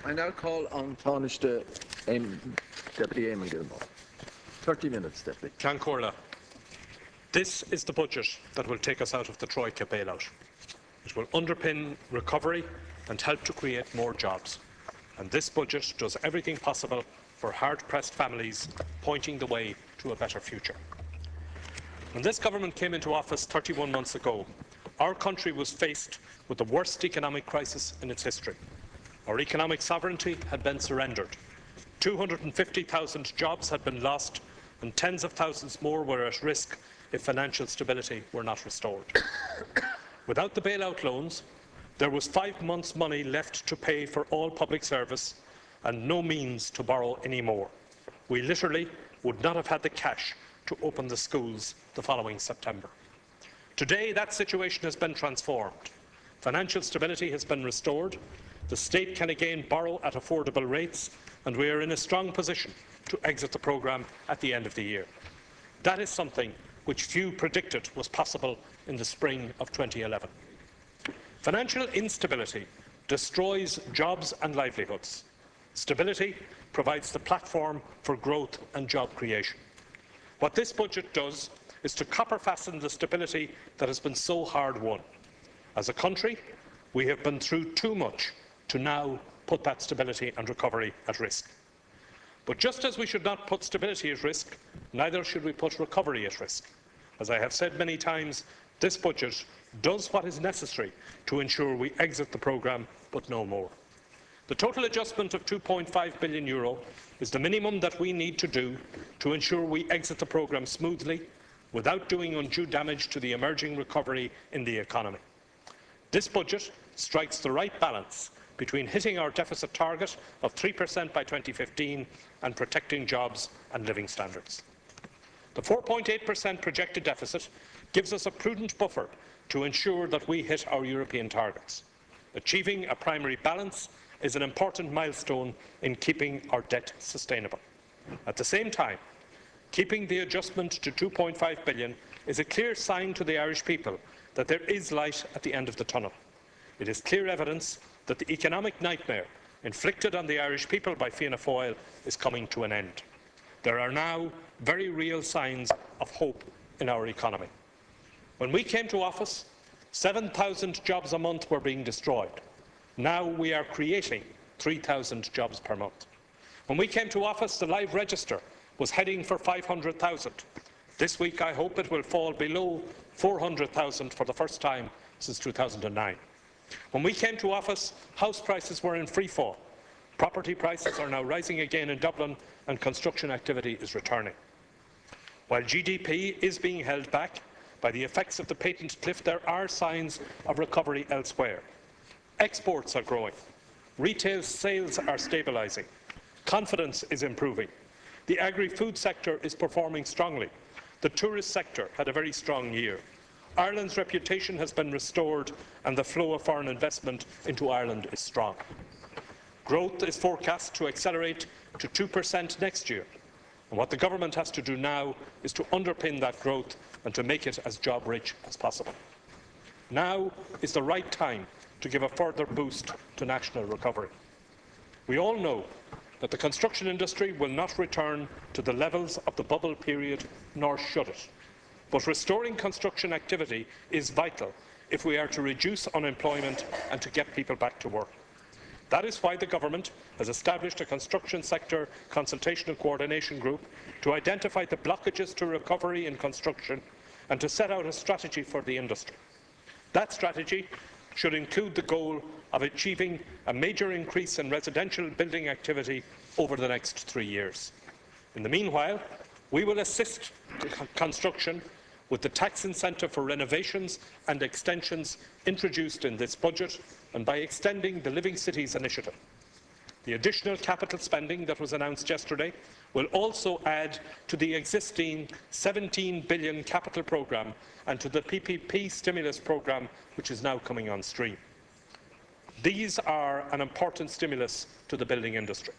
I now call on Tanaiste Deputy Eamon Gilmore. 30 minutes, Deputy. Clancorla. This is the budget that will take us out of the Troika bailout. It will underpin recovery and help to create more jobs. And this budget does everything possible for hard-pressed families, pointing the way to a better future. When this government came into office 31 months ago, our country was faced with the worst economic crisis in its history. Our economic sovereignty had been surrendered. 250,000 jobs had been lost, and tens of thousands more were at risk if financial stability were not restored. Without the bailout loans, there was 5 months' money left to pay for all public service and no means to borrow any more. We literally would not have had the cash to open the schools the following September. Today, that situation has been transformed. Financial stability has been restored, the state can again borrow at affordable rates, and we are in a strong position to exit the programme at the end of the year. That is something which few predicted was possible in the spring of 2011. Financial instability destroys jobs and livelihoods. Stability provides the platform for growth and job creation. What this budget does is to copper fasten the stability that has been so hard won. As a country, we have been through too much to now put that stability and recovery at risk. But just as we should not put stability at risk, neither should we put recovery at risk. As I have said many times, this budget does what is necessary to ensure we exit the programme, but no more. The total adjustment of €2.5 billion is the minimum that we need to do to ensure we exit the programme smoothly without doing undue damage to the emerging recovery in the economy. This budget strikes the right balance between hitting our deficit target of 3% by 2015 and protecting jobs and living standards. The 4.8% projected deficit gives us a prudent buffer to ensure that we hit our European targets. Achieving a primary balance is an important milestone in keeping our debt sustainable. At the same time, keeping the adjustment to €2.5 billion is a clear sign to the Irish people that there is light at the end of the tunnel. It is clear evidence that the economic nightmare inflicted on the Irish people by Fianna Fáil is coming to an end. There are now very real signs of hope in our economy. When we came to office, 7,000 jobs a month were being destroyed. Now we are creating 3,000 jobs per month. When we came to office, the live register was heading for 500,000. This week, I hope it will fall below 400,000 for the first time since 2009. When we came to office, house prices were in free fall. Property prices are now rising again in Dublin and construction activity is returning. While GDP is being held back by the effects of the patent cliff, there are signs of recovery elsewhere. Exports are growing. Retail sales are stabilising. Confidence is improving. The agri-food sector is performing strongly. The tourist sector had a very strong year. Ireland's reputation has been restored and the flow of foreign investment into Ireland is strong. Growth is forecast to accelerate to 2% next year. And what the government has to do now is to underpin that growth and to make it as job-rich as possible. Now is the right time to give a further boost to national recovery. We all know that the construction industry will not return to the levels of the bubble period, nor should it. But restoring construction activity is vital if we are to reduce unemployment and to get people back to work. That is why the government has established a construction sector consultation and coordination group to identify the blockages to recovery in construction and to set out a strategy for the industry. That strategy should include the goal of achieving a major increase in residential building activity over the next 3 years. In the meanwhile, we will assist construction with the tax incentive for renovations and extensions introduced in this budget and by extending the Living Cities initiative. The additional capital spending that was announced yesterday will also add to the existing €17 billion capital programme and to the PPP stimulus programme, which is now coming on stream. These are an important stimulus to the building industry.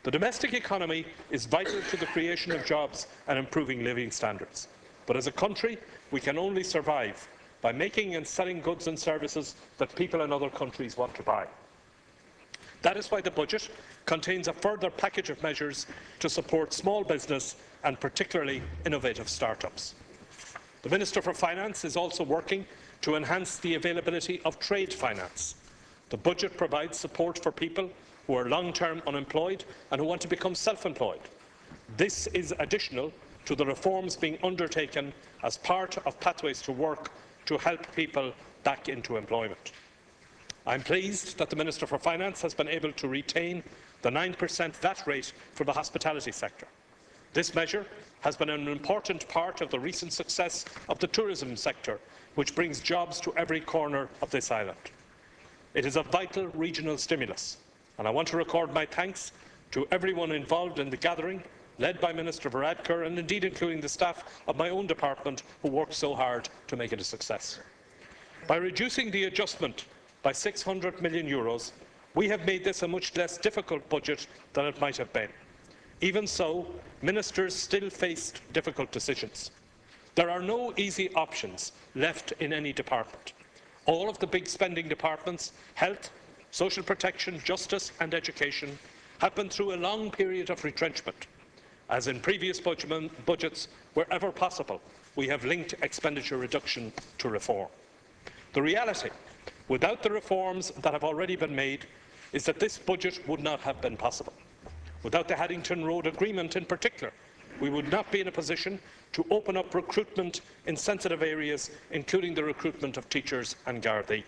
The domestic economy is vital to the creation of jobs and improving living standards. But as a country, we can only survive by making and selling goods and services that people in other countries want to buy. That is why the budget contains a further package of measures to support small business and particularly innovative start-ups. The Minister for Finance is also working to enhance the availability of trade finance. The budget provides support for people who are long-term unemployed and who want to become self-employed. This is additional to the reforms being undertaken as part of Pathways to Work to help people back into employment. I am pleased that the Minister for Finance has been able to retain the 9% VAT rate for the hospitality sector. This measure has been an important part of the recent success of the tourism sector, which brings jobs to every corner of this island. It is a vital regional stimulus, and I want to record my thanks to everyone involved in the gathering, led by Minister Varadkar, and indeed including the staff of my own department who worked so hard to make it a success. By reducing the adjustment by €600 million, we have made this a much less difficult budget than it might have been. Even so, ministers still faced difficult decisions. There are no easy options left in any department. All of the big spending departments, health, social protection, justice and education, have been through a long period of retrenchment. As in previous budgets, wherever possible, we have linked expenditure reduction to reform. The reality, without the reforms that have already been made, is that this budget would not have been possible. Without the Haddington Road Agreement in particular, we would not be in a position to open up recruitment in sensitive areas, including the recruitment of teachers and Gardaí.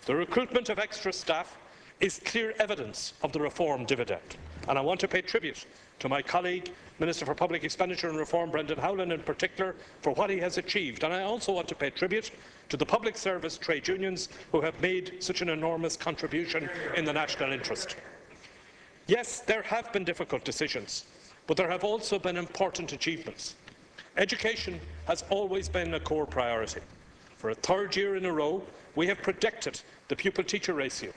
The recruitment of extra staff is clear evidence of the reform dividend, and I want to pay tribute to my colleague, Minister for Public Expenditure and Reform, Brendan Howlin in particular, for what he has achieved. And I also want to pay tribute to the public service trade unions who have made such an enormous contribution in the national interest. Yes, there have been difficult decisions, but there have also been important achievements. Education has always been a core priority. For a third year in a row, we have predicted the pupil-teacher ratio.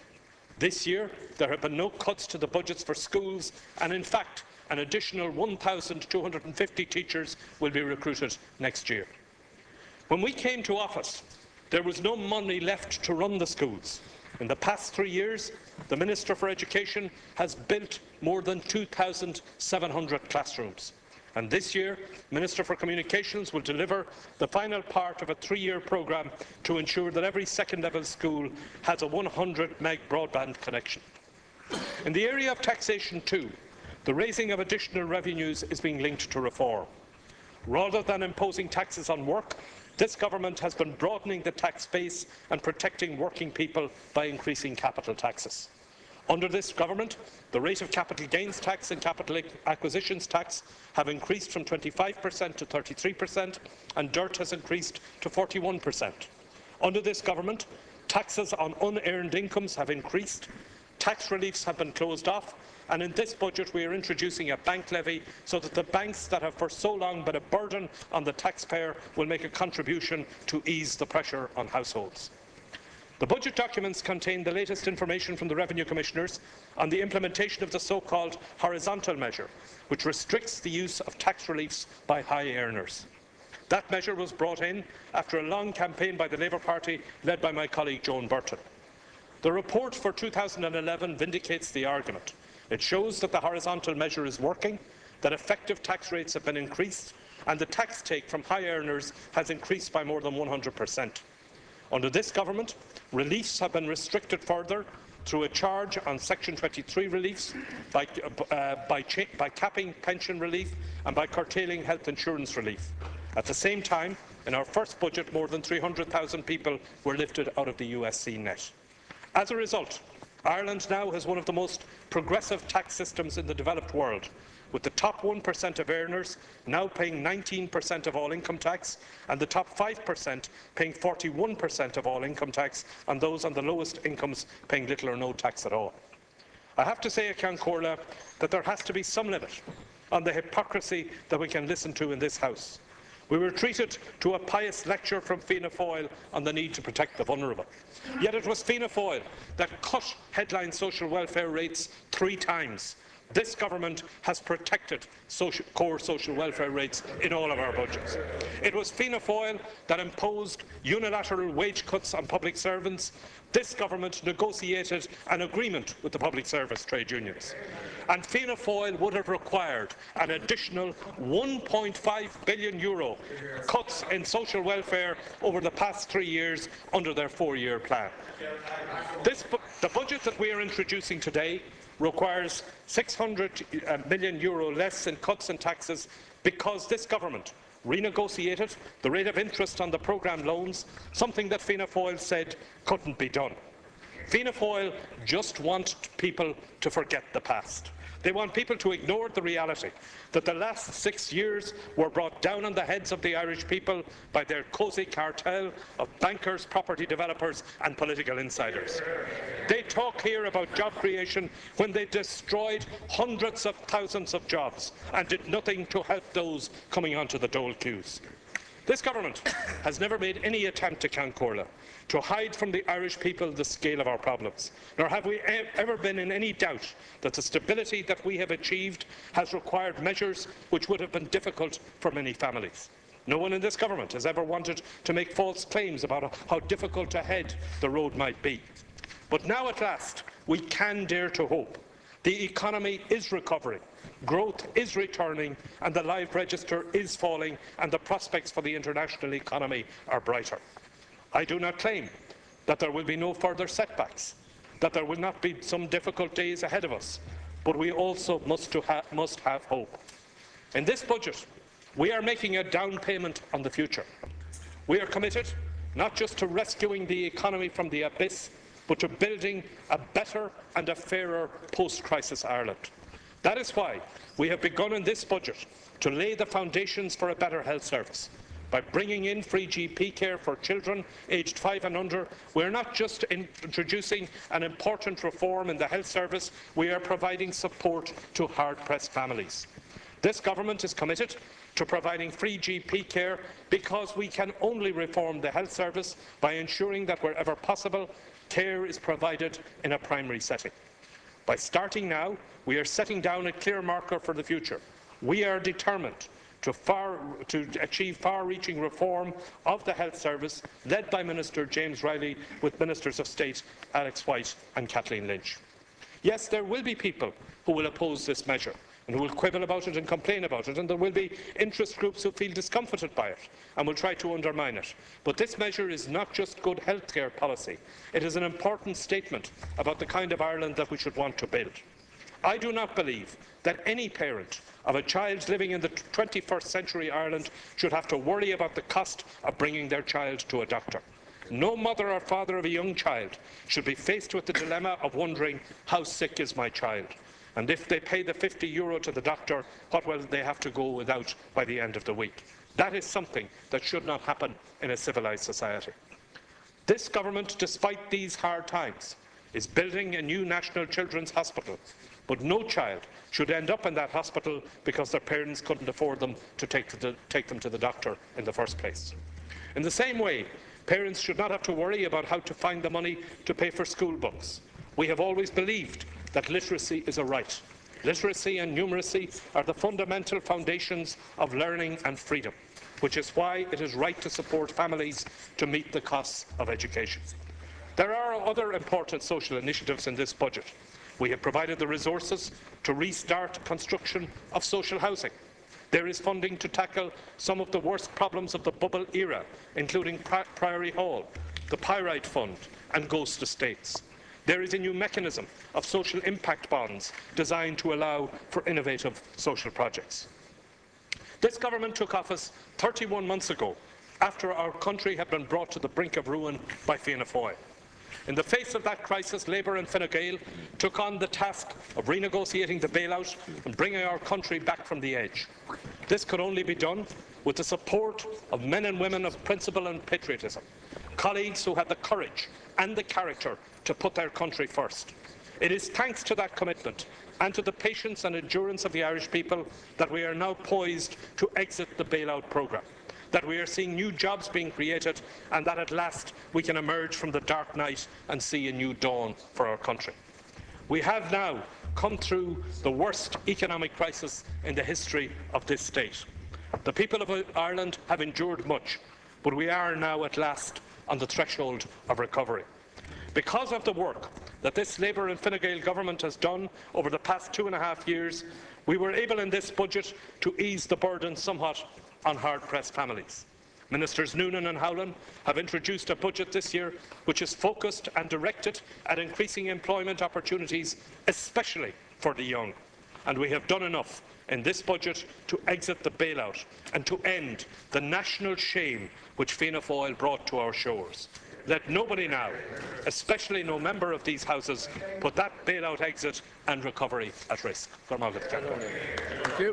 This year, there have been no cuts to the budgets for schools, and in fact, an additional 1,250 teachers will be recruited next year. When we came to office, there was no money left to run the schools. In the past 3 years, the Minister for Education has built more than 2,700 classrooms. And this year, Minister for Communications will deliver the final part of a 3-year programme to ensure that every second-level school has a 100 meg broadband connection. In the area of taxation too, the raising of additional revenues is being linked to reform. Rather than imposing taxes on work, this government has been broadening the tax base and protecting working people by increasing capital taxes. Under this government, the rate of capital gains tax and capital acquisitions tax have increased from 25% to 33%, and dirt has increased to 41%. Under this government, taxes on unearned incomes have increased, tax reliefs have been closed off, and in this budget we are introducing a bank levy so that the banks that have for so long been a burden on the taxpayer will make a contribution to ease the pressure on households. The budget documents contain the latest information from the Revenue Commissioners on the implementation of the so-called horizontal measure, which restricts the use of tax reliefs by high earners. That measure was brought in after a long campaign by the Labour Party, led by my colleague Joan Burton. The report for 2011 vindicates the argument. It shows that the horizontal measure is working, that effective tax rates have been increased, and the tax take from high earners has increased by more than 100%. Under this government, reliefs have been restricted further through a charge on Section 23 reliefs, by capping pension relief and by curtailing health insurance relief. At the same time, in our first budget, more than 300,000 people were lifted out of the USC net. As a result, Ireland now has one of the most progressive tax systems in the developed world, with the top 1% of earners now paying 19% of all income tax, and the top 5% paying 41% of all income tax, and those on the lowest incomes paying little or no tax at all. I have to say, Ceann Comhairle, that there has to be some limit on the hypocrisy that we can listen to in this House. We were treated to a pious lecture from Fianna Fáil on the need to protect the vulnerable. Yet it was Fianna Fáil that cut headline social welfare rates 3 times. This government has protected core social welfare rates in all of our budgets. It was Fianna Fáil that imposed unilateral wage cuts on public servants this government negotiated an agreement with the public service trade unions, and Fianna Fáil would have required an additional €1.5 billion cuts in social welfare over the past 3 years under their 4-year plan. The budget that we are introducing today requires €600 million less in cuts and taxes because this government renegotiated the rate of interest on the programme loans, something that Fianna Fáil said couldn't be done. Fianna Fáil just want people to forget the past. They want people to ignore the reality that the last 6 years were brought down on the heads of the Irish people by their cosy cartel of bankers, property developers and political insiders. They talk here about job creation when they destroyed hundreds of thousands of jobs and did nothing to help those coming onto the dole queues. This government has never made any attempt to count Comhairle, to hide from the Irish people the scale of our problems, nor have we ever been in any doubt that the stability that we have achieved has required measures which would have been difficult for many families. No one in this government has ever wanted to make false claims about how difficult ahead the road might be. But now at last we can dare to hope. The economy is recovering, growth is returning and the live register is falling and the prospects for the international economy are brighter. I do not claim that there will be no further setbacks, that there will not be some difficult days ahead of us, but we also must have hope. In this budget, we are making a down payment on the future. We are committed not just to rescuing the economy from the abyss, but to building a better and a fairer post-crisis Ireland. That is why we have begun in this budget to lay the foundations for a better health service. By bringing in free GP care for children aged 5 and under, we are not just introducing an important reform in the health service, we are providing support to hard-pressed families. This government is committed to providing free GP care because we can only reform the health service by ensuring that wherever possible, care is provided in a primary setting. By starting now, we are setting down a clear marker for the future. We are determined to achieve far-reaching reform of the health service, led by Minister James Riley, with Ministers of State Alex White and Kathleen Lynch. Yes, there will be people who will oppose this measure and who will quibble about it and complain about it, and there will be interest groups who feel discomfited by it and will try to undermine it. But this measure is not just good healthcare policy. It is an important statement about the kind of Ireland that we should want to build. I do not believe that any parent of a child living in the 21st century Ireland should have to worry about the cost of bringing their child to a doctor. No mother or father of a young child should be faced with the dilemma of wondering, how sick is my child? And if they pay the €50 to the doctor, what will they have to go without by the end of the week? That is something that should not happen in a civilised society. This government, despite these hard times, is building a new National Children's Hospital, but no child should end up in that hospital because their parents couldn't afford them to take them to the doctor in the first place. In the same way, parents should not have to worry about how to find the money to pay for school books. We have always believed that literacy is a right. Literacy and numeracy are the fundamental foundations of learning and freedom, which is why it is right to support families to meet the costs of education. There are other important social initiatives in this budget. We have provided the resources to restart construction of social housing. There is funding to tackle some of the worst problems of the bubble era, including Priory Hall, the Pyrite Fund and ghost estates. There is a new mechanism of social impact bonds designed to allow for innovative social projects. This government took office 31 months ago, after our country had been brought to the brink of ruin by Fianna Fáil. In the face of that crisis, Labour and Fine Gael took on the task of renegotiating the bailout and bringing our country back from the edge. This could only be done with the support of men and women of principle and patriotism, colleagues who had the courage and the character to put their country first. It is thanks to that commitment and to the patience and endurance of the Irish people that we are now poised to exit the bailout programme, that we are seeing new jobs being created, and that at last we can emerge from the dark night and see a new dawn for our country. We have now come through the worst economic crisis in the history of this state. The people of Ireland have endured much, but we are now at last on the threshold of recovery. Because of the work that this Labour and Fine Gael government has done over the past 2.5 years, we were able in this budget to ease the burden somewhat on hard-pressed families. Ministers Noonan and Howlin have introduced a budget this year which is focused and directed at increasing employment opportunities, especially for the young. And we have done enough in this budget to exit the bailout and to end the national shame which Fianna Fáil brought to our shores. Let nobody now, especially no member of these houses, put that bailout exit and recovery at risk. Thank you.